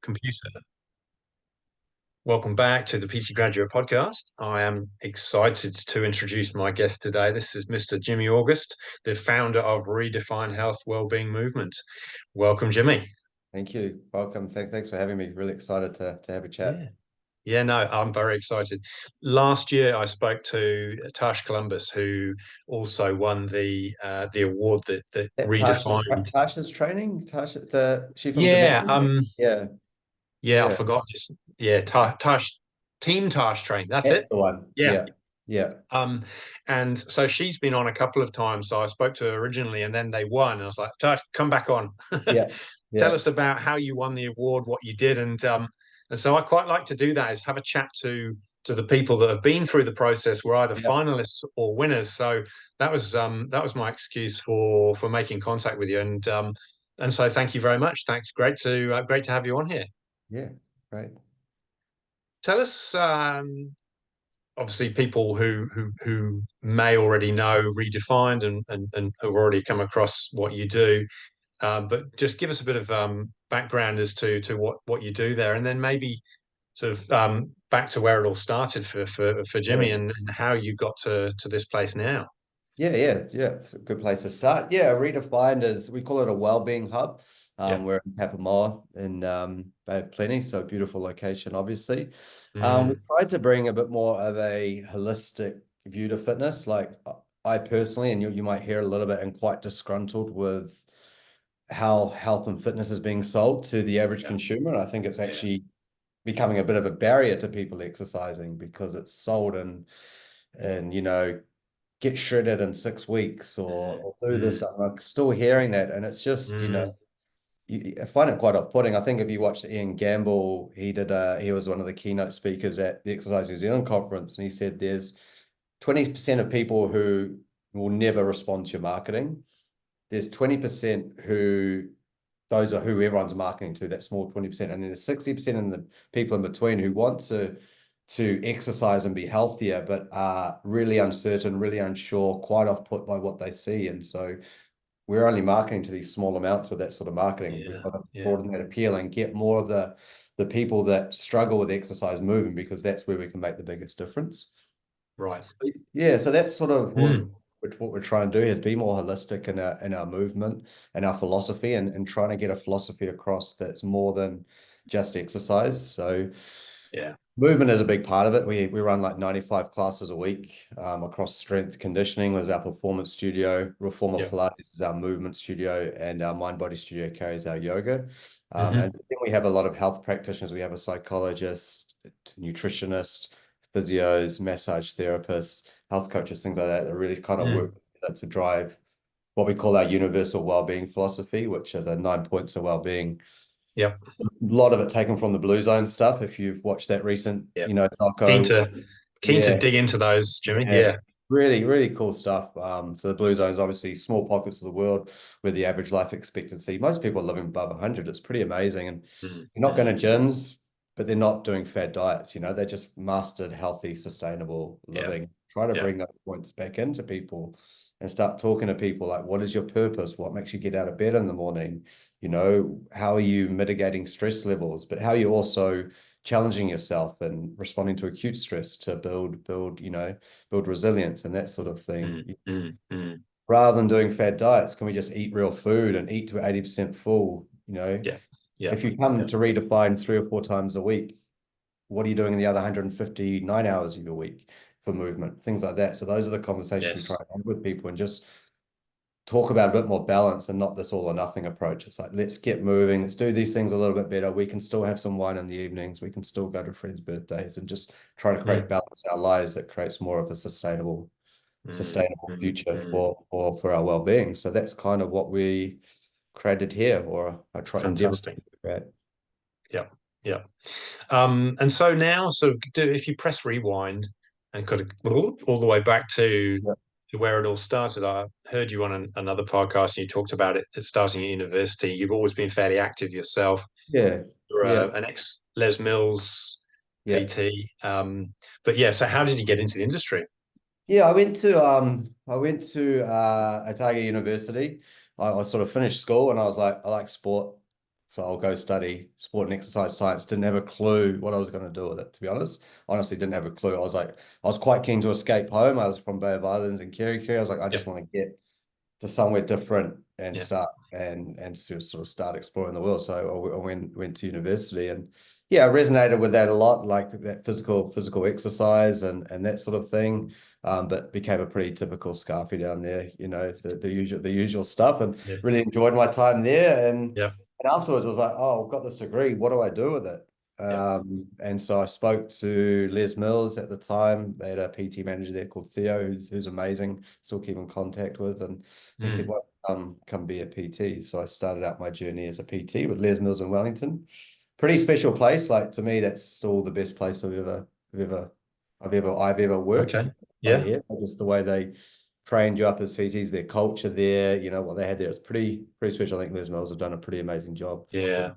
computer. Welcome back to the PC Graduate Podcast. I am excited to introduce my guest today. This is Mr. Jimmy August, the founder of Redefine Health Wellbeing Movement. Welcome, Jimmy. Thank you. Welcome. Thanks for having me. Really excited to have a chat. Yeah. Yeah, no, I'm very excited. Last year, I spoke to Tash Columbus, who also won the award that That redefined. Tasha's training. She from Yeah, Jamaica. Yeah, yeah, I yeah. forgot this. Yeah, Tash, Team Tash Train. That's That's it. the one. Yeah. Yeah, yeah, And so she's been on a couple of times. So I spoke to her originally, and then they won. And I was like, Tash, come back on. yeah, Tell yeah, us about how you won the award, what you did, and so I quite like to do that is have a chat to the people that have been through the process, were either yeah. finalists or winners. So that was my excuse for making contact with you, and so thank you very much. Thanks, great to have you on here. Yeah. Right. Tell us, obviously, people who may already know Redefined and have already come across what you do. But just give us a bit of background as to what you do there, and then maybe sort of back to where it all started for Jimmy Yeah. and how you got to this place now. Yeah. It's a good place to start. Yeah, Redefined is we call it a wellbeing hub. Yeah. We're in Papamoa in Bay of Plenty, so beautiful location, obviously. We Mm, tried to bring a bit more of a holistic view to fitness. Like I personally, and you might hear a little bit, and quite disgruntled with how health and fitness is being sold to the average yeah. consumer. And I think it's Yeah. actually becoming a bit of a barrier to people exercising because it's sold and get shredded in 6 weeks Mm, or do this. mm, I'm like still hearing that. And it's just, mm, I find it quite off-putting. I think if you watched Ian Gamble, he was one of the keynote speakers at the Exercise New Zealand conference, and he said there's 20% of people who will never respond to your marketing. There's 20% who those are who everyone's marketing to, that small 20%. And then there's 60% in the people in between who want to exercise and be healthier, but are really uncertain, really unsure, quite off put by what they see. And so we're only marketing to these small amounts with that sort of marketing. We've yeah. got to Yeah. broaden that appeal and get more of the people that struggle with exercise moving, because that's where we can make the biggest difference. Right. So, yeah, so that's sort of Mm, what we're trying to do is be more holistic in our movement and our philosophy, and trying to get a philosophy across that's more than just exercise. So yeah. movement is a big part of it. We run like 95 classes a week across strength conditioning was our performance studio, Reformer Yeah. Pilates is our movement studio, and our mind body studio carries our yoga. Hmm. And then we have a lot of health practitioners. We have a psychologist, nutritionist, physios, massage therapists, health coaches, things like that that really kind of Mm, work together to drive what we call our universal well-being philosophy, which are the 9 points of well-being. yep. A lot of it taken from the Blue Zone stuff. If you've watched that recent, Yep. Keen doco, to keen to yeah, dig into those, Jimmy. yeah, Yeah. really cool stuff. So the Blue Zone is obviously small pockets of the world where the average life expectancy, most people are living above 100. It's pretty amazing, and Mm, they're not mm, going to gyms, but they're not doing fad diets. They just mastered healthy, sustainable yeah. living. Try to Yeah. bring those points back into people and start talking to people like, what is your purpose? What makes you get out of bed in the morning? How are you mitigating stress levels, but how are you also challenging yourself and responding to acute stress to build resilience and that sort of Mm, thing. mm, mm. Rather than doing fad diets, can we just eat real food and eat to 80% full? Yeah. Yeah. If you come Yeah. to redefine 3 or 4 times a week, what are you doing in the other 159 hours of your week for movement? Things like that. So those are the conversations we try Yes. to have with people, and just talk about a bit more balance and not this all or nothing approach. It's like, let's get moving. Let's do these things a little bit better. We can still have some wine in the evenings. We can still go to friends' birthdays, and just try to create Mm, balance in our lives that creates more of a mm, sustainable mm, future mm. for our well-being. So that's kind of what we created here, or I try endeavor Fantastic. to create. Yeah. Yeah. And so now, if you press rewind and kind of all the way back Yeah. to where it all started, I heard you on another podcast and you talked about it starting at university. You've always been fairly active yourself. Yeah. You're Yeah. an ex Les Mills Yeah. PT. But yeah, so how did you get into the industry? Yeah, I went to Otago University. I sort of finished school, and I was like, I like sport. So I'll go study sport and exercise science. Didn't have a clue what I was going to do with it, to be honest. Honestly, didn't have a clue. I was quite keen to escape home. I was from Bay of Islands and Kerikeri. I was like, I just Yep. want to get to somewhere different and Yeah. start and sort of start exploring the world. So I went to university, and yeah, I resonated with that a lot, like that physical exercise and that sort of thing. But became a pretty typical Scarfy down there, the usual stuff, and Yeah. really enjoyed my time there. Yeah. And afterwards, I was like, oh, I've got this degree. What do I do with it? Yeah. And so I spoke to Les Mills at the time. They had a PT manager there called Theo, who's amazing. Still keep in contact with, and he said, Mm. "Well, come be a PT." So I started out my journey as a PT with Les Mills in Wellington. Pretty special place. Like to me, that's still the best place I've ever, I've ever worked. Okay. Over Yeah. here, just the way they trained you up as PTs, their culture there, what they had there was pretty special. I think Les Mills have done a pretty amazing job with Yeah.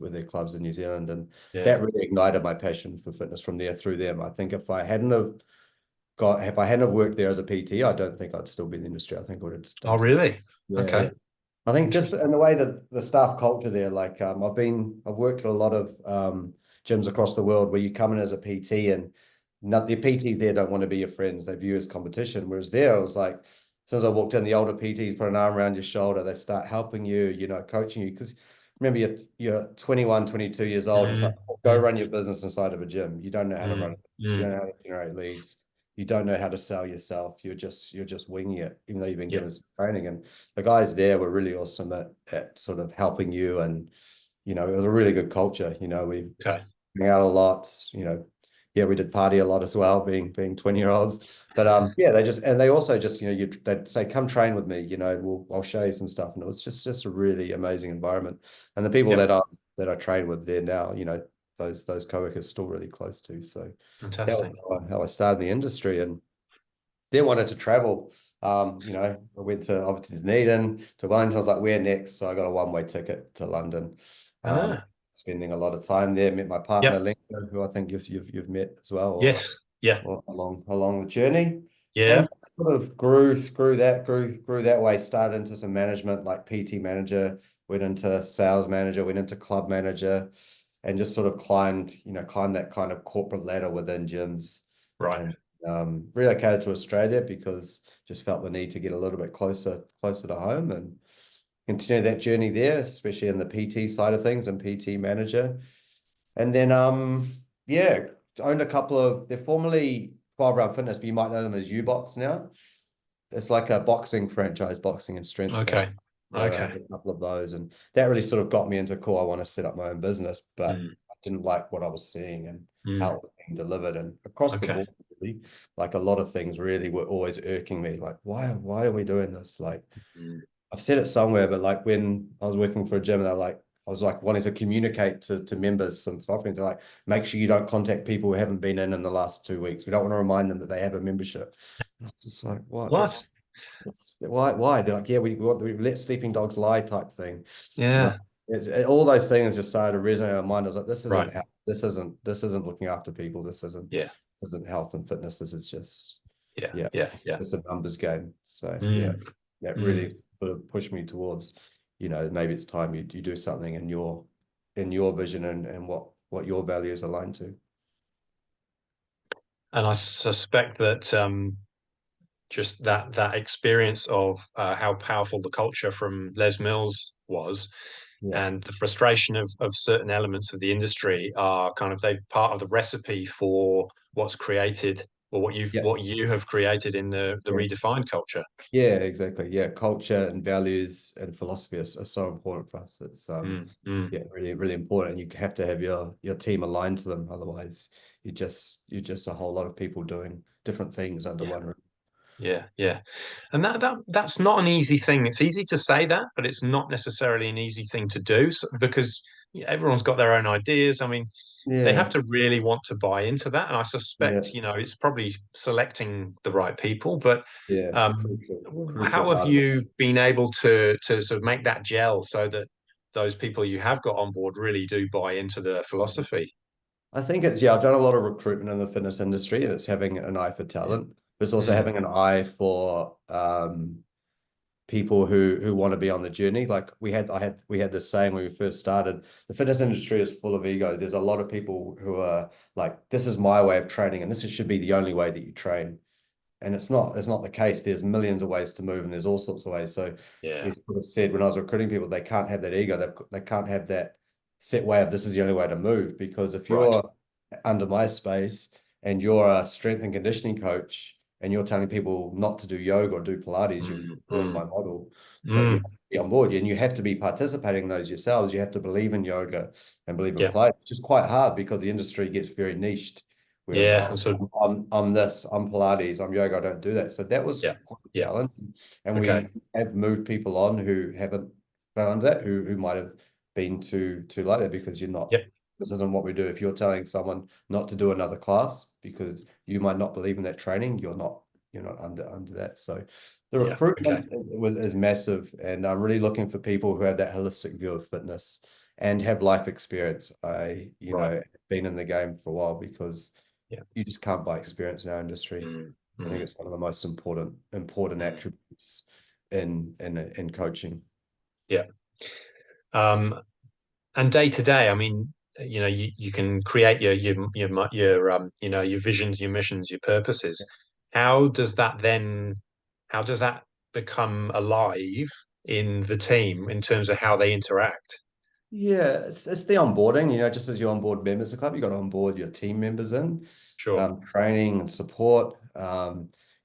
their clubs in New Zealand, and Yeah. that really ignited my passion for fitness from there through them. I think if I hadn't have worked there as a PT, I don't think I'd still be in the industry. I think I would have just Oh, done something. really? Yeah, yeah. Okay. I think just Interesting. in the way that the staff culture there, like I've worked at a lot of gyms across the world where you come in as a PT and not the PTs there don't want to be your friends. They view you as competition. Whereas there, I was like, as soon as I walked in, the older PTs put an arm around your shoulder. They start helping you, coaching you. Because remember, you're 21, 22 years old. It's like, Mm. oh, go Mm. run your business inside of a gym. You don't know how to run Mm. it. You Mm. don't know how to generate leads. You don't know how to sell yourself. You're just winging it, even though you've been Yeah. given some training. And the guys there were really awesome at sort of helping you. And, it was a really good culture. We Okay. hang out a lot, yeah, we did party a lot as well, being 20-year-olds. But yeah, they also just, they'd say, come train with me, I'll show you some stuff. And it was just a really amazing environment. And the people Yep. that I train with there now, those coworkers still really close to. So that was Fantastic. how I started in the industry. And then wanted to travel. I went to obviously Dunedin to Wellington. I was like, where next? So I got a one-way ticket to London. Um, Ah. Spending a lot of time there. Met my partner, Yep. Linda, who I think you've met as well, Yes. Yeah. or along the journey, Yeah. and sort of grew that way. Started into some management, like PT manager, went into sales manager, went into club manager, and just sort of climbed that kind of corporate ladder within gyms, Right. and relocated to Australia because just felt the need to get a little bit closer to home and continue that journey there, especially in the PT side of things and PT manager. And then yeah, owned a couple of they're formerly 12 Round Fitness, but you might know them as U-Box now. It's like a boxing franchise, boxing and strength franchise. Okay. So I Okay. had a couple of those, and that really sort of got me into cool. I want to set up my own business, but Mm. I didn't like what I was seeing and how Mm. it was being delivered. And across the Okay. board, really, like a lot of things really were always irking me. Like, why are we doing this? Like, Mm. I've said it somewhere, but like when I was working for a gym, I was like wanting to communicate to members some things like make sure you don't contact people who haven't been in the last 2 weeks. We don't want to remind them that they have a membership. And I was just like, what? What? That's why? They're like, yeah, we let sleeping dogs lie type thing. You know, Yeah. all those things just started to resonate in my mind. I was like, this Right. isn't how, this isn't looking after people. Yeah. This isn't health and fitness. This is just, Yeah. yeah, Yeah. Yeah. it's a numbers game. So yeah, Mm. that Mm. really sort of pushed me towards, maybe it's time you do something in your vision and what your values align to. And I suspect that just that experience of how powerful the culture from Les Mills was, Yeah, and the frustration of certain elements of the industry are kind of they part of the recipe for what's created or yeah, what you have created in the yeah. redefined culture. Yeah, exactly. Yeah, culture and values and philosophy are so important for us. It's Mm, mm, yeah, really, really important. And you have to have your team aligned to them. Otherwise, you're just a whole lot of people doing different things under yeah, one roof. yeah, yeah. And that's not an easy thing. It's easy to say that, but it's not necessarily an easy thing to do because everyone's got their own ideas. I mean, they have Yeah, to really want to buy into that, and I yeah, suspect it's probably selecting the right people. But yeah. um, Crucial how have part of it. you been able to sort of make that gel so that those people you have got on board really do buy into the philosophy? I think yeah, I've done a lot of recruitment in the fitness industry, and it's having an eye for Yeah. talent, but it's also Mm, having an eye for people who want to be on the journey. Like we had this saying when we first started, the fitness industry is full of ego. There's a lot of people who are like, this is my way of training, and should be the only way that you train. And it's not the case. There's millions of ways to move, and there's all sorts of ways. So we Yeah. sort of said when I was recruiting people, they can't have that ego. They can't have that set way of this is the only way to move. Because if Right. you're under my space and you're a strength and conditioning coach and you're telling people not to do yoga or do Pilates, you've Mm, ruined mm, my model. So you have mm. to be on board, and you have to be participating in those yourselves. You have to believe in yoga and believe in Yeah. Pilates, which is quite hard because the industry gets very niched where it's like, Yeah. So I'm this, I'm Pilates, I'm yoga, I don't do that. So that was yeah. quite a Yeah. challenge. And Okay. we have moved people on who haven't found that, who might have been too like that because you're not, Yep. this isn't what we do. If you're telling someone not to do another class because you might not believe in that training, you're not under that. So the Yeah. Okay. recruitment is massive, and I'm really looking for people who have that holistic view of fitness and have life experience. Right. Been in the game for a while because Yeah. you just can't buy experience in our industry. Mm, I think mm, it's one of the most important mm. attributes in coaching. Yeah. Um, and day to day, I mean, you can create your visions, your missions, your purposes. How does that then, how does that become alive in the team in terms of how they interact? Yeah, it's the onboarding, just as you onboard members of the club, you got to onboard your team members in, Sure. training and support,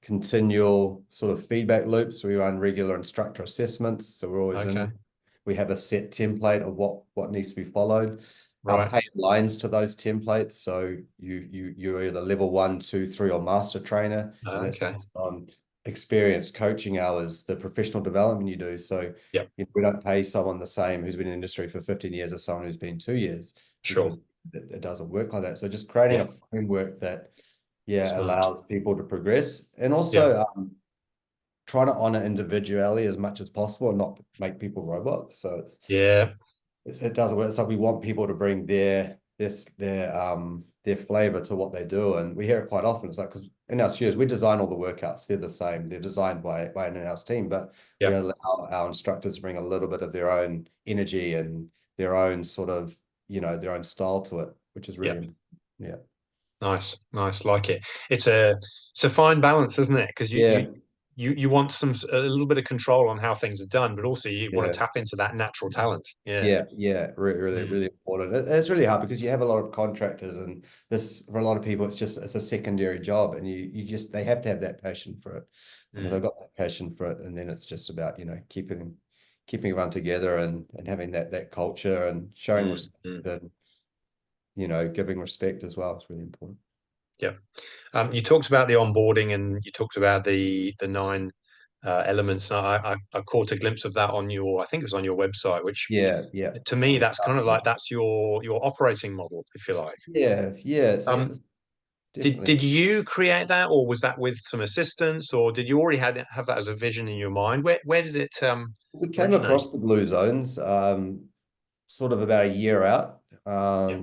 continual sort of feedback loops. We run regular instructor assessments. So we're always Okay. in, we have a set template of what needs to be followed. Our Right. pay aligns to those templates. So you're either level one, two, three, or master trainer, and that's Okay. based on experience, coaching hours, the professional development you do. So Yep. we don't pay someone the same who's been in the industry for 15 years as someone who's been 2 years Sure. because it doesn't work like that. So just creating Yeah. a framework that, yeah, Smart. allows people to progress, and Yeah. also trying to honor individuality as much as possible and not make people robots. So Yeah. it doesn't work. It's like we want people to bring their flavor to what they do, and we hear it quite often. It's like because in our studios we design all the workouts; they're the same. They're designed by an in-house team, but we Yeah. allow our instructors to bring a little bit of their own energy and their own sort of their own style to it, which is Yeah. really important. Yeah, Nice. Nice. Like it. It's a fine balance, isn't it? Because yeah, you want a little bit of control on how things are done, but also you want yeah. to tap into that natural talent. Yeah. Yeah, really, really, Mm, really important. It's really hard because you have a lot of contractors, and this for a lot of people, it's a secondary job, and you just they have to have that passion for it, and if they've mm, got that passion for it, and then it's just about keeping everyone together and having that culture and showing mm, respect mm. and giving respect as well. It's really important. Yeah. You talked about the onboarding and you talked about the nine elements. I caught a glimpse of that on I think it was on your website, which Yeah, yeah. to So me, we that's kind of start. like that's your operating model, if you like. Yeah. Um, It's did definitely. did you create that, or was that with some assistance, or did you already have that as a vision in your mind? Where did it We came originate? across the blue zones. Sort of about a year out Yeah,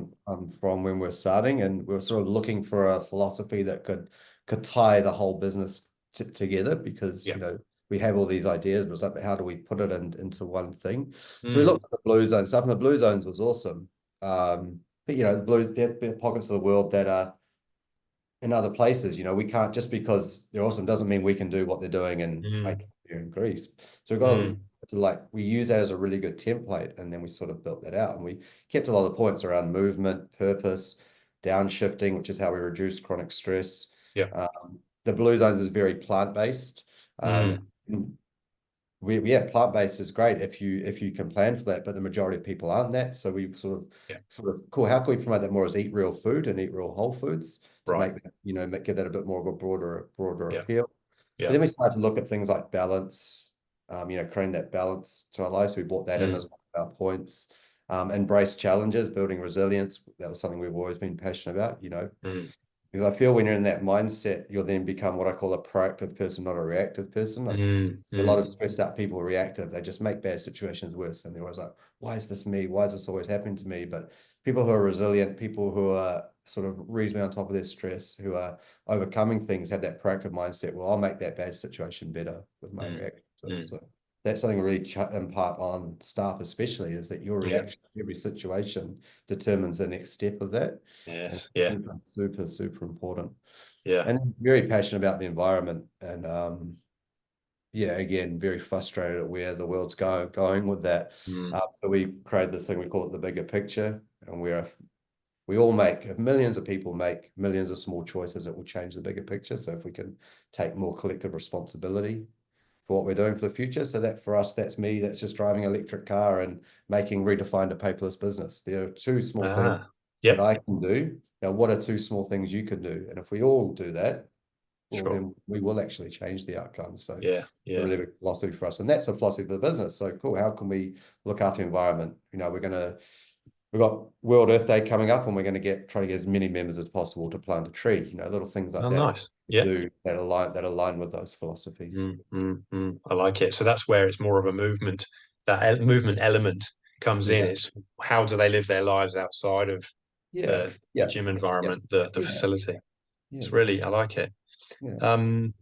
from when we're starting, and we're sort of looking for a philosophy that could tie the whole business together because yeah, we have all these ideas, but it's like how do we put it into one thing? So we mm, looked at the blue zone stuff, and the blue zones was awesome. But the there are pockets of the world that are in other places. We can't just because they're awesome doesn't mean we can do what they're doing in mm, like here in Greece. So we've got mm, to like we use that as a really good template, and then we sort of built that out, and we kept a lot of points around movement, purpose, downshifting, which is how we reduce chronic stress. yeah, The blue zones is very plant based. Um, mm, yeah, plant-based is great if you can plan for that, but the majority of people aren't that. So we yeah, sort of cool. How can we promote that more as eat real food and eat real whole foods to right, make that, give that a bit more of a broader yeah, appeal. But yeah, then we started to look at things like balance, creating that balance to our lives. We brought that in mm, as one of our points. Embrace challenges, building resilience. That was something we've always been passionate about, mm, because I feel when you're in that mindset, you'll then become what I call a proactive person, not a reactive person. I mm, see a lot mm, of stressed out people are reactive. They just make bad situations worse. And they're always like, why is this me? Why is this always happening to me? But people who are resilient, people who are sort of reasonably on top of their stress, who are overcoming things, have that proactive mindset. Well, I'll make that bad situation better with my mm, reaction to it. mm. So that's something really impart on staff, especially, is that your Yeah. reaction to every situation determines the next step of that. And Yes. it's Yeah. super, super, super important. Yeah. And very passionate about the environment. And yeah, again, very frustrated at where the world's going with that. Mm. So we create this thing, we call it the bigger picture, and we all make, if millions of people make millions of small choices, it will change the bigger picture. So if we can take more collective responsibility for what we're doing for the future. So that for us, that's me, that's just driving an electric car and making Redefined a paperless business. There are two small things Ah. that Yep. I can do. Now, what are two small things you can do? And if we all do that, well, Sure. then we will actually change the outcome. So Yeah. it's a Yeah. really big philosophy for us. And that's a philosophy for the business. So cool. How can we look after the environment? We've got World Earth Day coming up, and we're going to try to get as many members as possible to plant a tree. Little things like Oh, that nice. Yeah. do that align with those philosophies. I like it. So that's where it's more of a movement. That movement element comes in. Yeah. It's how do they live their lives outside of Yeah. the Yeah. gym Yeah. environment, the Yeah. facility. Yeah. It's That's really, right. I like it. Yeah. Um,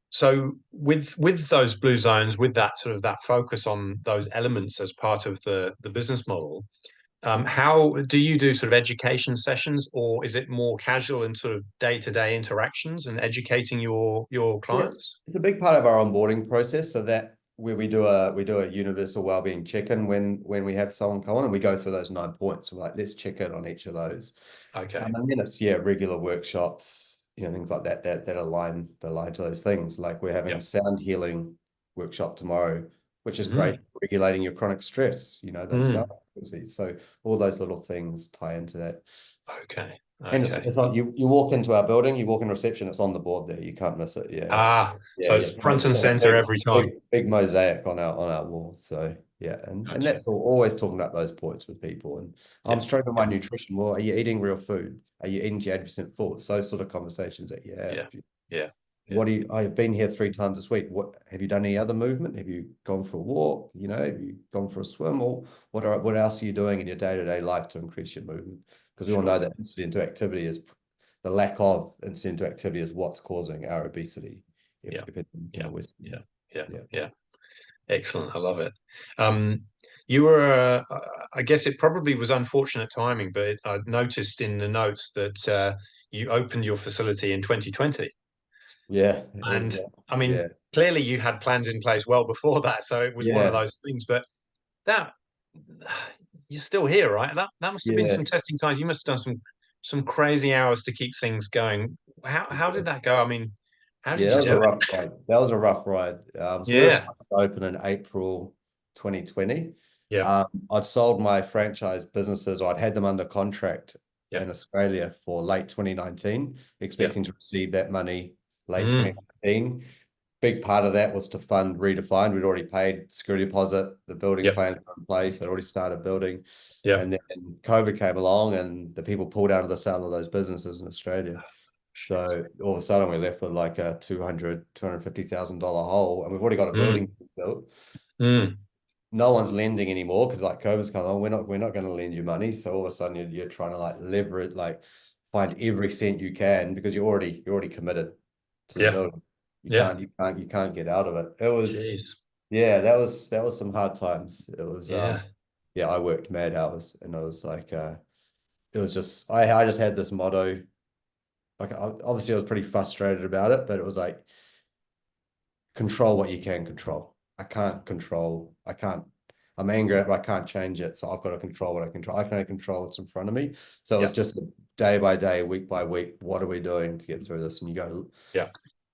so with those blue zones, with that sort of that focus on those elements as part of the business model, how do you do sort of education sessions, or is it more casual and sort of day-to-day interactions and educating your Yeah, clients? it's a big part of our onboarding process. So that where we do a universal wellbeing check-in when we have someone come on, and we go through those 9 points. So we're like, let's check in on each of those. Okay. And then it's regular workshops, things like that align to those things. Like we're having Yeah. a sound healing workshop tomorrow, which is great Mm. for regulating your chronic stress, that sound Mm. frequency. So all those little things tie into that. Okay. And it's, Okay. it's on you walk into our building, you walk in reception, it's on the board there. You can't miss it. Yeah. Ah, Yeah, so yeah. it's front and It's a center big, every time. big, big mosaic on our wall. So yeah, and Gotcha. that's always talking about those points with people. And I'm Yeah. struggling with Yeah. my nutrition. Well, are you eating real food? Are you eating to 80% full? It's those sort of conversations that you have. Yeah. Yeah. Yeah. What do you, I've been here 3 times this week. What have you done any other movement? Have you gone for a walk? Have you gone for a swim? Or what else are you doing in your day-to-day life to increase your movement? Because we all know Sure. that incidental activity is the lack of incidental activity is what's causing our obesity Yeah. if it's in Yeah. the West. Yeah. Yeah. Yeah. Yeah. Excellent. I love it. Um, you were, I guess it probably was unfortunate timing, but I noticed in the notes that you opened your facility in 2020. Yeah. It was, And I mean, yeah. clearly you had plans in place well before that. So it was one of Yeah. those things. But that you're still here, right? That must have been Yeah. some testing times. You must have done some crazy hours to keep things going. How did that go? I mean, how Yeah, did that you was a do it? rough ride. That was a rough ride. So we were Yeah. supposed to open in April 2020. Yeah. I'd sold my franchise businesses, or I'd had them under contract Yeah. in Australia for late 2019, Yeah. expecting to receive that money late Mm, 2019. Big part of that was to fund Redefined. We'd already paid security deposit, the building yeah. plans were in place, they'd already started building. Yeah. And then COVID came along and the people pulled out of the sale of those businesses in Australia. Shit. So all of a sudden we're left with like a $250,000 hole, and we've already got a Mm, building built. mm, No one's lending anymore because like COVID's come on. We're not going to lend you money. So all of a sudden you're trying to like leverage, like find every cent you can because you're already committed to the yeah. building. You Yeah. can't you can't you can't get out of it. It was Jeez. Yeah, that was some hard times. It was Yeah. yeah, I worked mad hours, and it was like it was just I just had this motto. Like obviously I was pretty frustrated about it, but it was like control what you can control. I can't, I'm angry at it, but I can't change it. So I've got to control what I control. I can only control what's in front of me. So it was Yeah. just day by day, week by week, what are we doing to get through this? And you go Yeah.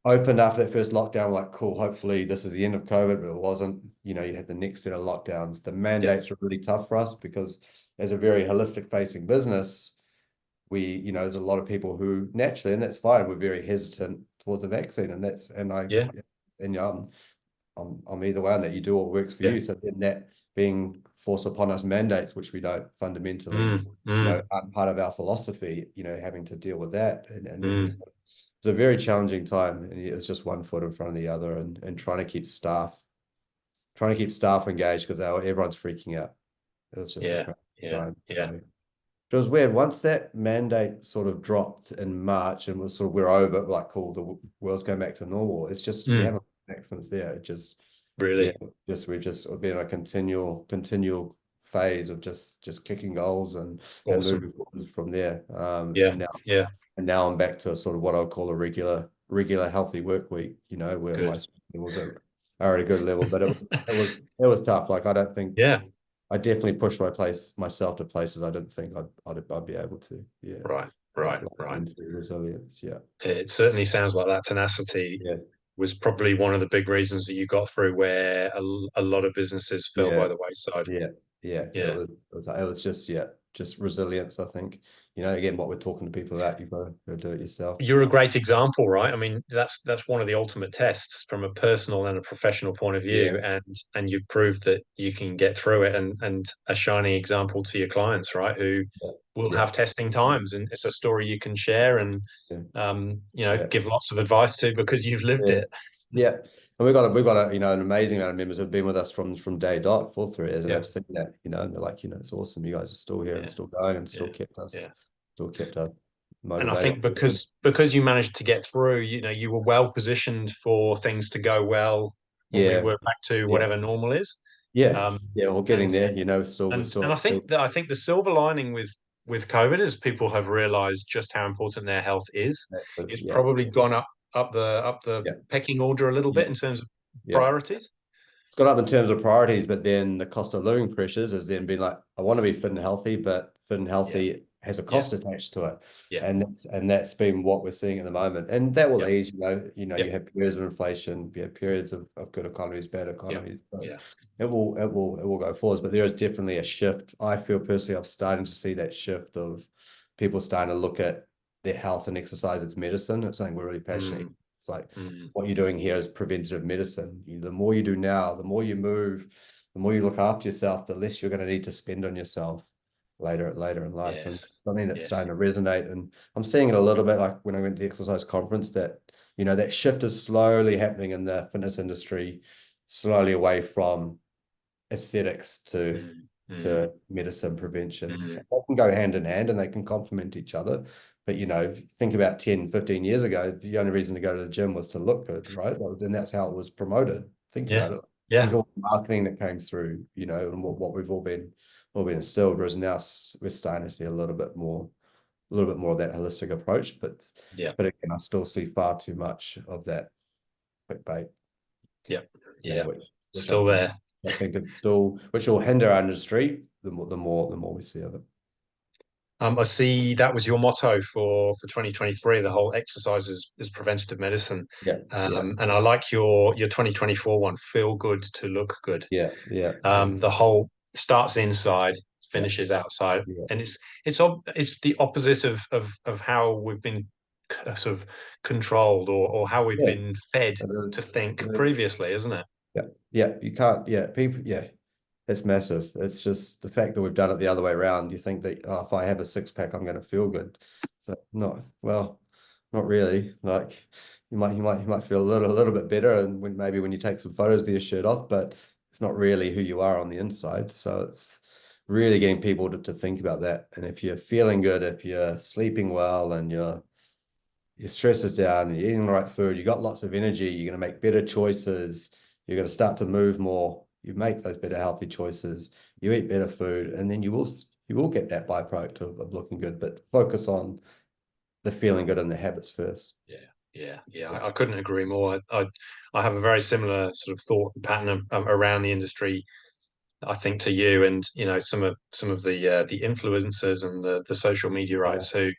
opened after that first lockdown, we're like, cool, hopefully this is the end of COVID, but it wasn't. You had the next set of lockdowns. The Yeah. mandates were really tough for us because as a very holistic facing business, there's a lot of people who naturally, and that's fine, we're very hesitant towards a vaccine. And that's, and I, Yeah. and yeah, I'm either way on that. You do what works for Yeah. you. So then that being forced upon us mandates, which we don't fundamentally, Mm, mm, aren't part of our philosophy, having to deal with that. And it was mm. a very challenging time. And it was just one foot in front of the other, and trying to keep staff engaged because everyone's freaking out. It was just a Yeah. crazy Yeah. time. Yeah. It was weird. Once that mandate sort of dropped in March and was sort of we're over, like cool, the world's going back to normal. It's just we Mm. haven't back since there. It just Yeah, Really we've just been in a continual phase of just kicking goals and awesome. moving forward from there. Yeah, yeah, And now I'm back to sort of what I would call a regular healthy work week. Where my good. stress levels are at a good level. But it was tough. Like I don't think Yeah, I definitely pushed myself to places I didn't think I'd be able to. Yeah, right, like right, right. mental resilience. Yeah, It certainly sounds like that tenacity yeah, was probably one of the big reasons that you got through where a lot of businesses fell yeah. by the wayside. Yeah, yeah, Yeah. it was just just resilience. I think again what we're talking to people about. You've got to go do it yourself. You're a great example, right? I mean, that's one of the ultimate tests from a personal and a professional point of Yeah, view, and you've proved that you can get through it, and a shining example to your clients, right? Who yeah, will yeah, have testing times, and it's a story you can share and yeah, yeah, give lots of advice to because you've lived yeah, it. yeah. And we've got an amazing amount of members who've been with us from day dot for 3 years, and Yeah, I've seen that. And they're like, it's awesome. You guys are still here and yeah, still going and yeah, yeah. still kept us And I motivated. think because you managed to get through, you were well positioned for things to go well when we Yeah, were back to yeah, whatever normal is. yeah, Um, yeah. We're getting and there. We're and still. I think the silver lining with COVID is people have realized just how important their health is. It's Yeah, probably gone up the yeah, pecking order a little yeah, bit in terms of yeah. priorities. It's gone up in terms of priorities, but then the cost of living pressures has then been like, I want to be fit and healthy, but fit and Yeah, healthy has a yeah, cost attached to it. yeah, And that's been what we're seeing at the moment. And that will yeah, ease, yeah, you have periods of inflation, you have periods of good economies, bad yeah, economies. So yeah. it will go forwards. But there is definitely a shift. I feel personally I'm starting to see that shift of people starting to look at their health and exercise as medicine. It's something we're really passionate. Mm, It's like mm, what you're doing here is preventative medicine. The more you do now, the more you move, the more you look after yourself, the less you're going to need to spend on yourself later in life. And yes, it's something that's yes. starting to resonate. And I'm seeing it a little bit like when I went to the exercise conference that, that shift is slowly happening in the fitness industry, slowly away from aesthetics to Mm, mm, to medicine prevention. mm, They can go hand in hand and they can complement each other. But think about 10, 15 years ago, the only reason to go to the gym was to look good, right? And that's how it was promoted. Think yeah, about it. Think yeah, of all the marketing that came through, and what we've all been instilled. Whereas now we're starting to see a little bit more of that holistic approach. But yeah, but again, I still see far too much of that clickbait, yeah, yeah, yeah. which Still there. I think it's still which will hinder our industry the more we see of it. I see that was your motto for 2023. The whole exercise is preventative medicine, Yeah, yeah, and I like your 2024 one. Feel good to look good. yeah, yeah, The whole starts inside, yeah, finishes outside, yeah, and it's the opposite of how we've been sort of controlled or how we've yeah. been fed It to is. think It is. previously, isn't it? Yeah, yeah. You can't. Yeah, people. Yeah, it's massive. It's just the fact that we've done it the other way around. You think that if I have a six pack, I'm going to feel good. So not well, not really. Like you might feel a little bit better, and maybe when you take some photos of your shirt off, but it's not really who you are on the inside. So it's really getting people to think about that. And if you're feeling good, if you're sleeping well, and your stress is down, you're eating the right food, you got lots of energy, you're going to make better choices, you're going to start to move more, you make those better healthy choices, you eat better food, and then you will get that byproduct of looking good. But focus on the feeling good and the habits first. Yeah, yeah, yeah. Yeah. I couldn't agree more. I have a very similar sort of thought pattern around the industry. I think to you and some of the influencers and the social media Yeah. rights who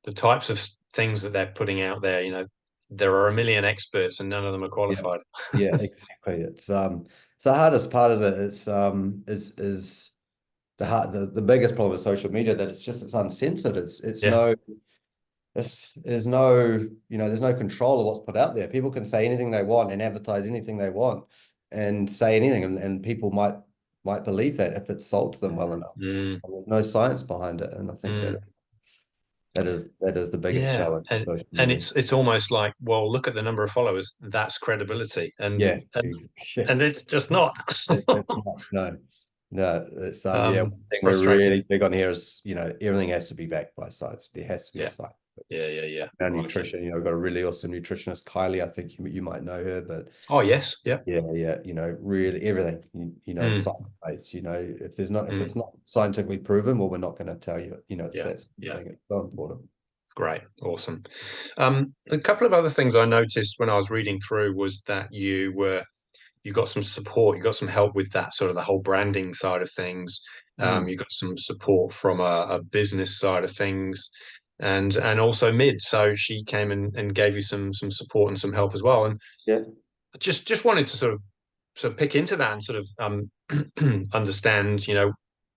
the types of things that they're putting out there. There are a million experts and none of them are Yeah. qualified. Yeah, exactly. It's the hardest part of it is the biggest problem with social media, that it's uncensored. It's Yeah, no there's no control of what's put out there. People can say anything they want and advertise anything they want and say anything, and people might believe that if it's sold to them well enough. mm, And there's no science behind it, and I think that mm. that is the biggest Yeah, challenge with social and media. it's almost like, well, look at the number of followers. That's credibility, and Yeah, and, yeah, and it's just not. it's not, no. No, it's yeah, one thing we're Frustrating. really big on here is, everything has to be backed by science. There has to be a Yeah. science. Yeah. Our Crikey. nutrition, we've got a really awesome nutritionist, Kylie. I think you might know her, but Oh, yes. Yeah. yeah, really everything, Mm, science-based, if there's not, if it's mm. not scientifically proven, well, we're not going to tell you, it's Yeah. that sort of Yeah. thing. It's so important. Great. Awesome. A couple of other things I noticed when I was reading through was that you got some support, you got some help with that sort of the whole branding side of things. Mm. You got some support from a business side of things, and also Mid. So she came and gave you some support and some help as well. And Yeah. just wanted to sort of pick into that and sort of understand,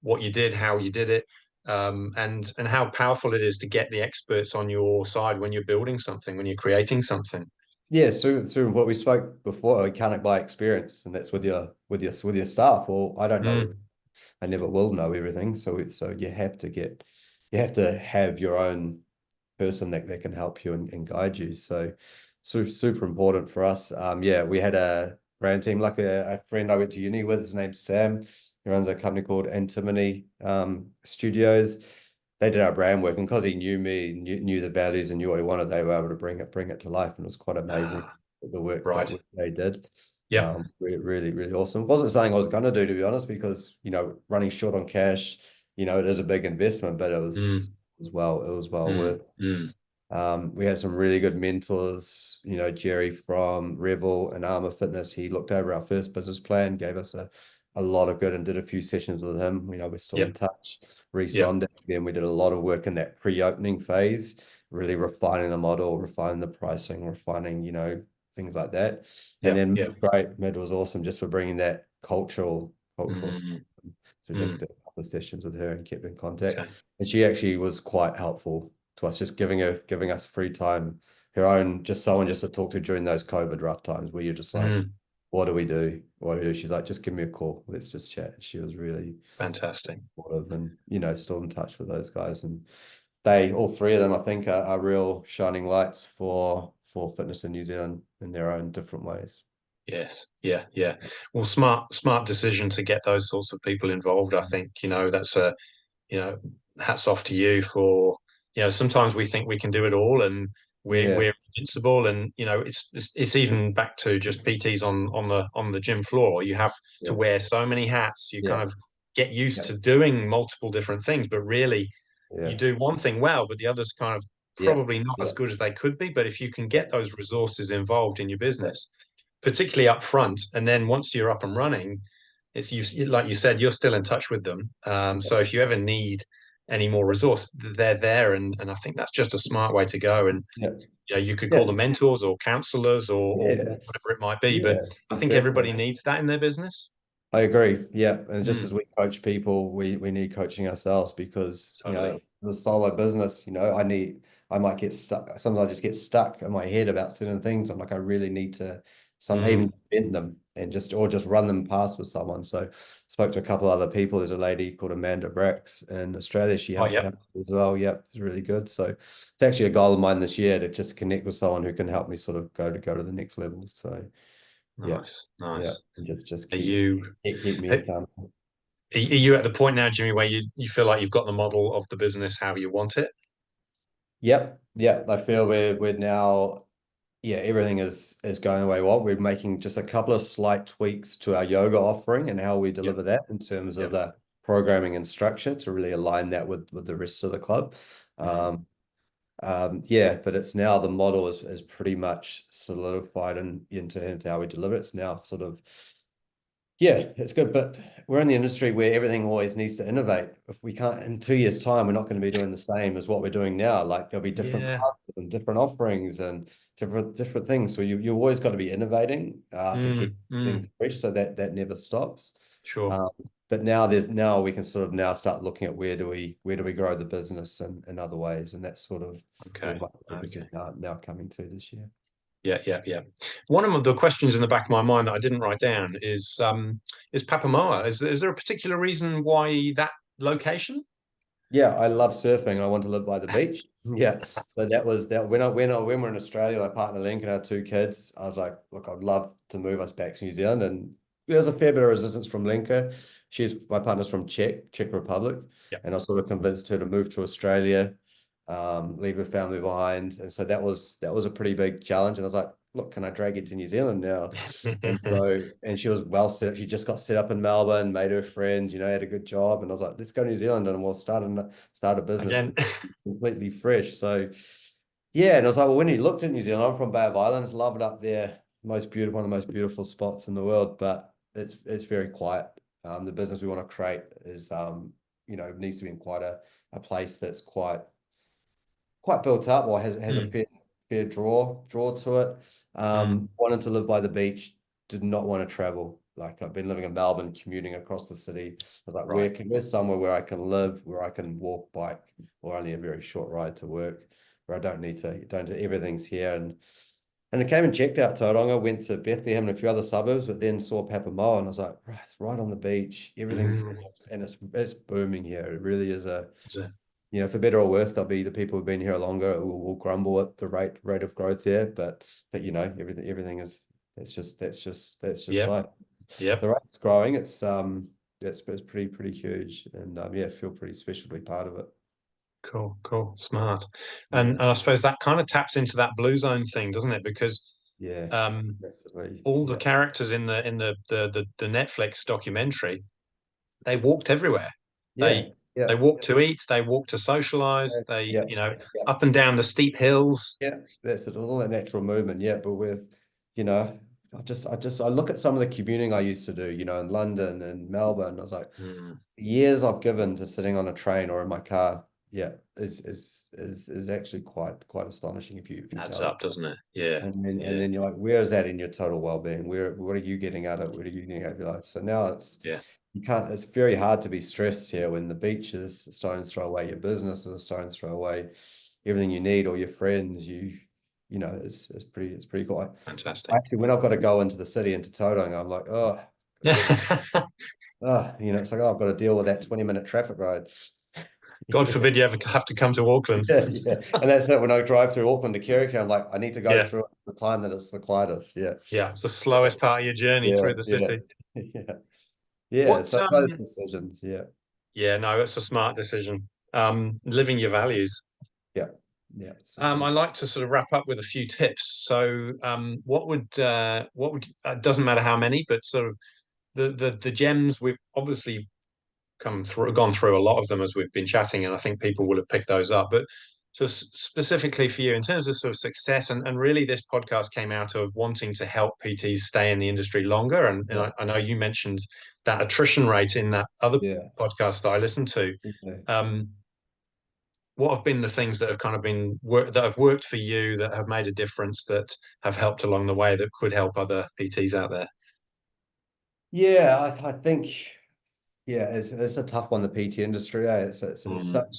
what you did, how you did it, and how powerful it is to get the experts on your side when you're building something, when you're creating something. Yeah, so through what we spoke before, we can't by experience, and that's with your staff. Well, I don't know, Mm, I never will know everything. So you have to have your own person that can help you and guide you. So super important for us. Yeah, we had a brand team, like a friend I went to uni with. His name's Sam. He runs a company called Antimony Studios. They did our brand work, and because he knew me, knew the values, and knew what he wanted, they were able to bring it to life, and it was quite amazing ah, the work that right. they did. Yep. Really, really awesome. It wasn't something I was going to do, to be honest, because running short on cash, it is a big investment, but Mm, it was well mm, worth. mm. We had some really good mentors, Jerry from Revel and Armor Fitness. He looked over our first business plan, gave us a lot of good, and did a few sessions with him. We're still in Yep. touch. Reese Yep. on then we did a lot of work in that pre-opening phase, really refining the model, refining the pricing, refining, things like that. And Yep. then Yep. Mid was awesome just for bringing that cultural stuff. Mm, So we did mm. a couple of sessions with her and kept in contact. Okay. And she actually was quite helpful to us, just giving us free time, her own, just someone just to talk to during those COVID rough times where you're just like, Mm. what do we do? What do we do? She's like, just give me a call. Let's just chat. She was really Fantastic. supportive, and, still in touch with those guys. And all three of them, I think, are real shining lights for fitness in New Zealand in their own different ways. Yes. Yeah. Yeah. Well, smart decision to get those sorts of people involved. I think, that's you know, hats off to you for, sometimes we think we can do it all and Yeah, we're invincible. And, it's even back to just PTs on the gym floor. You have to yeah, wear so many hats. You yeah, kind of get used yeah, to doing multiple different things, but really yeah, you do one thing well, but the others kind of yeah, probably not yeah, as good as they could be. But if you can yeah, get those resources involved in your yeah, business, particularly up front, and then once you're up and running, it's you like you said, you're still in touch with them. So if you ever need any more resource, they're there, and I think that's just a smart way to go. And yeah, you could yeah, call them mentors or counselors or yeah, whatever it might be, but yeah, I think exactly. everybody needs that in their business. I agree. Yeah. And just as Mm, we coach people, we need coaching ourselves because, totally. the solo business, I might get stuck. Sometimes I just get stuck in my head about certain things. I'm like, I really need to Mm. even invent them and just run them past with someone. So spoke to a couple other people. There's a lady called Amanda Brax in Australia. She Oh, helped yep. out as well. Yep. It's really good. So it's actually a goal of mine this year to just connect with someone who can help me sort of go to the next level. So yeah. Nice, Yeah. nice. And just Are keep you keep me are accountable. you at the point now, Jimmy, where you feel like you've got the model of the business how you want it? Yep. Yeah. I feel we're now, yeah, everything is going away well. We're making just a couple of slight tweaks to our yoga offering and how we Yep. deliver that in terms of Yep. the programming and structure to really align that with the rest of the club. Mm. Um, yeah, but it's now the model is pretty much solidified in terms of how we deliver it. It's now sort of, yeah, it's good, but we're in the industry where everything always needs to innovate. If we can't, in 2 years' time, we're not going to be doing the same as what we're doing now. Like there'll be different Yeah. classes and different offerings and different things. So you always got to be innovating to keep Mm. things Mm. fresh, so that never stops. Sure. Um, but now we can sort of now start looking at where do we grow the business in other ways, and that's sort of where Okay. my focus Okay. is now coming to this year. Yeah, yeah, yeah. One of the questions in the back of my mind that I didn't write down is Papamoa. Is there a particular reason why that location? Yeah, I love surfing. I want to live by the beach. Yeah. So that was that when we're in Australia, my partner Link and our two kids, I was like, look, I'd love to move us back to New Zealand. And there's a fair bit of resistance from Lenka. My partner's from Czech Republic, Yeah. and I sort of convinced her to move to Australia, leave her family behind. And so that was a pretty big challenge. And I was like, look, can I drag you to New Zealand now? And she was well set up. She just got set up in Melbourne, made her friends, had a good job. And I was like, let's go to New Zealand and we'll start a business Again. completely fresh. So yeah, and I was like, well, when you looked at New Zealand, I'm from Bay of Islands, love it up there. One of the most beautiful spots in the world, but it's very quiet. The business we want to create is needs to be in quite a place that's quite built up, or has a Mm, fair draw to it. mm, Wanted to live by the beach, did not want to travel. Like I've been living in Melbourne, commuting across the city. I was like, right. where's somewhere where I can live, where I can walk, bike, or only a very short ride to work, where I don't need to, don't everything's here. And I came and checked out Tauranga, went to Bethlehem and a few other suburbs, but then saw Papamoa and I was like, right, it's right on the beach. Everything's Mm, and it's booming here. It really is that's it. for better or worse, there'll be the people who've been here longer will grumble at the rate of growth there. But everything is that's just Yep. like Yep. the rate's growing. It's pretty huge, and yeah, feel pretty special to be part of it. Cool. Cool. Smart. Yeah, And I suppose that kind of taps into that blue zone thing, doesn't it? Because yeah, um, massively. all the Yeah, characters in the Netflix documentary, they walked everywhere. yeah, They yeah, they walked to eat, they walked to socialize, they, yeah, yeah. up and down the steep hills. Yeah, that's it. All that natural movement. Yeah, but you know, I look at some of the commuting I used to do, in London and Melbourne. I was like, Mm, years I've given to sitting on a train or in my car. Yeah, is actually quite astonishing if you adds tell it. up, doesn't it? Yeah. And Yeah. then you're like, where is that in your total well-being? What are you getting out of it? What are you getting out of your life? So now Yeah. you can't, it's very hard to be stressed here when the beach is a stone's throw away, your business is a stone's throw away, everything you need, all your friends, it's pretty cool. Fantastic. Actually, when I've got to go into the city, into Tauranga, I'm like, oh, gotta get my, it's like, oh, I've got to deal with that 20-minute traffic ride. God forbid you ever have to come to Auckland. Yeah, yeah. And that's it. When I drive through Auckland to Kerikeri, I'm like, I need to go Yeah. through it at the time that it's the quietest. Yeah. Yeah. It's the slowest part of your journey Yeah, through the yeah, city. yeah, yeah. What So both decisions. Yeah, Yeah, no, it's a smart decision. Living your values. yeah, yeah. Super. I like to sort of wrap up with a few tips. So, what would doesn't matter how many, but sort of the gems we've obviously gone through a lot of them as we've been chatting, and I think people will have picked those up. But so specifically for you, in terms of sort of success, and really this podcast came out of wanting to help PTs stay in the industry longer. And Yeah, I know you mentioned that attrition rate in that other yeah. podcast that I listened to. Okay. Um, what have been the things that have kind of that have worked for you, that have made a difference, that have helped along the way, that could help other PTs out there? Yeah, I think yeah, it's a tough one. The PT industry, it's Mm, such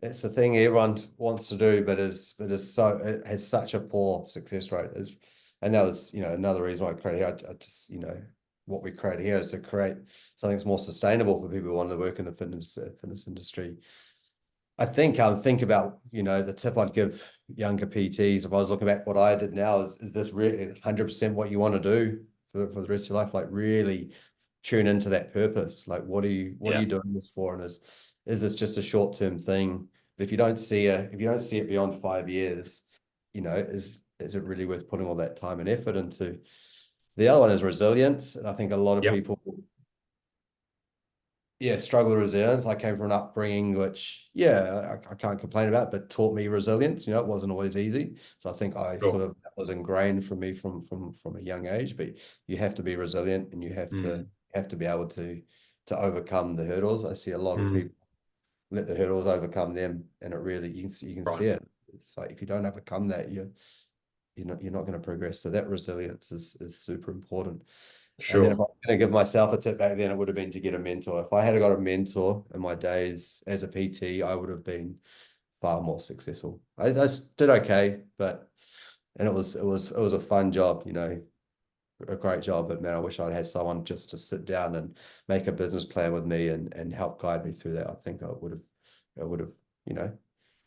it's a thing everyone wants to do, it has such a poor success rate. And that was another reason why I created here. I just what we created here is to create something that's more sustainable for people who want to work in the fitness industry. I think about the tip I'd give younger PTs if I was looking back what I did now is this really 100% what you want to do for the rest of your life? Like really tune into that purpose. Like what are yeah, you doing this for? And is this just a short-term thing? But if you don't see it beyond 5 years, is it really worth putting all that time and effort into? The other one is resilience. And I think a lot of yep, people struggle with resilience. I came from an upbringing which, I can't complain about, but taught me resilience. It wasn't always easy. So I think sure. that was ingrained from me from a young age. But you have to be resilient, and you Mm, have to be able to overcome the hurdles. I see a lot of mm, people let the hurdles overcome them, and it really you can right, see it. It's like if you don't overcome that, you're not going to progress. So that resilience is super important. And then if sure. I'm going to give myself a tip back then, it would have been to get a mentor. If I had got a mentor in my days as a PT, I would have been far more successful. I did okay, and it was a fun job, a great job. But man, I wish I'd had someone just to sit down and make a business plan with me and help guide me through that. I think I would have, you know,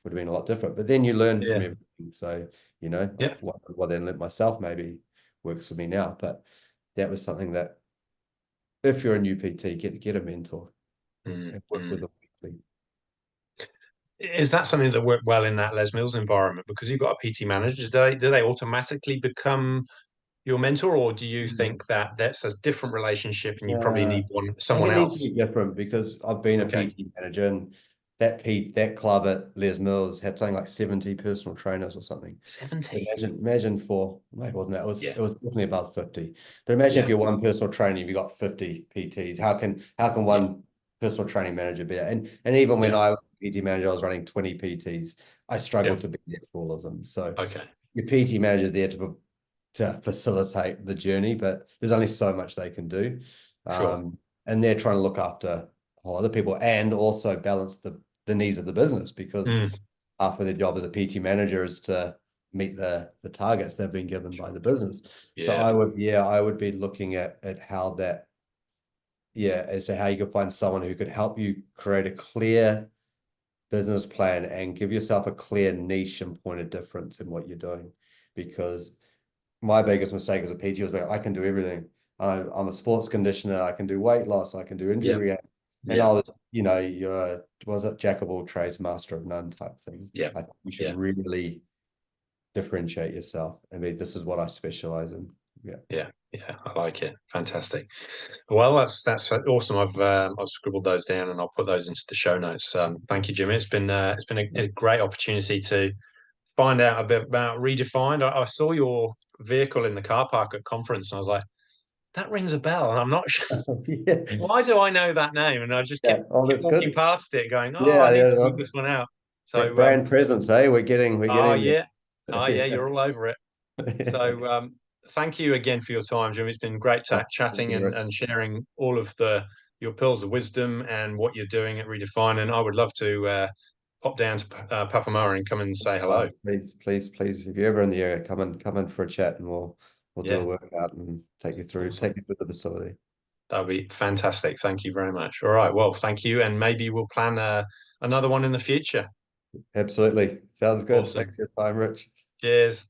would have been a lot different. But then you learn from Yeah, everything. So, yeah, what then let myself maybe works for me now. But that was something that if you're a new PT, get a mentor Mm, and work with mm. them weekly. Is that something that worked well in that Les Mills environment? Because you've got a PT manager, do they automatically become your mentor, or do you Mm. think that that's a different relationship and you probably Uh, need I think someone it needs to be else? different because I've been a Okay. PT manager and that club at Les Mills had something like 70 personal trainers or something. 70. Imagine for, no, it wasn't that. Yeah. It was definitely above 50. But imagine if Yeah. you're one personal trainer, you've got 50 PTs. How can Yeah. one personal training manager be that? And even when Yeah. I was PT manager, I was running 20 PTs. I Yeah. struggled to be there for all of them. So Okay. your PT manager is there to facilitate the journey, but there's only so much they can do. Sure. And they're trying to look after other people and also balance the needs of the business because Mm, half of their job as a PT manager is to meet the targets they've been given by sure. the business. So Yeah. I would be looking at how that, yeah, as to how you could find someone who could help you create a clear business plan and give yourself a clear niche and point of difference in what you're doing. Because my biggest mistake as a PT was like, I can do everything. I'm a sports conditioner. I can do weight loss. I can do injury Yeah. rehab. And Yeah. I was, was it jack of all trades, master of none type thing. Yeah. I think you should Yeah. really differentiate yourself. I mean, this is what I specialize in. Yeah. Yeah. Yeah. I like it. Fantastic. Well, that's awesome. I've scribbled those down and I'll put those into the show notes. Thank you, Jimmy. It's been a great opportunity to find out a bit about Redefined. I saw your vehicle in the car park at conference, and I was like, that rings a bell, and I'm not sure. Yeah. Why do I know that name? And I just kept Yeah. Oh, kept that's walking good. past it, going, "Oh, I Yeah. need Yeah. to dig No. this one out." So, Brand presence, eh? We're oh getting yeah, oh yeah, there. you're all over it. So, thank you again for your time, Jim. It's been great Oh, thank chatting you, Rich. and sharing all of the your pearls of wisdom and what you're doing at Redefine. And I would love to pop down to Papamara and come and say hello. Please, please, please, if you're ever in the area, come in for a chat and we'll do a Yeah, workout and awesome. take you through the facility. That'll be fantastic. Thank you very much. All right. Well, thank you. And maybe we'll plan another one in the future. Absolutely. Sounds good. Thanks Awesome. for your time, Rich. Cheers.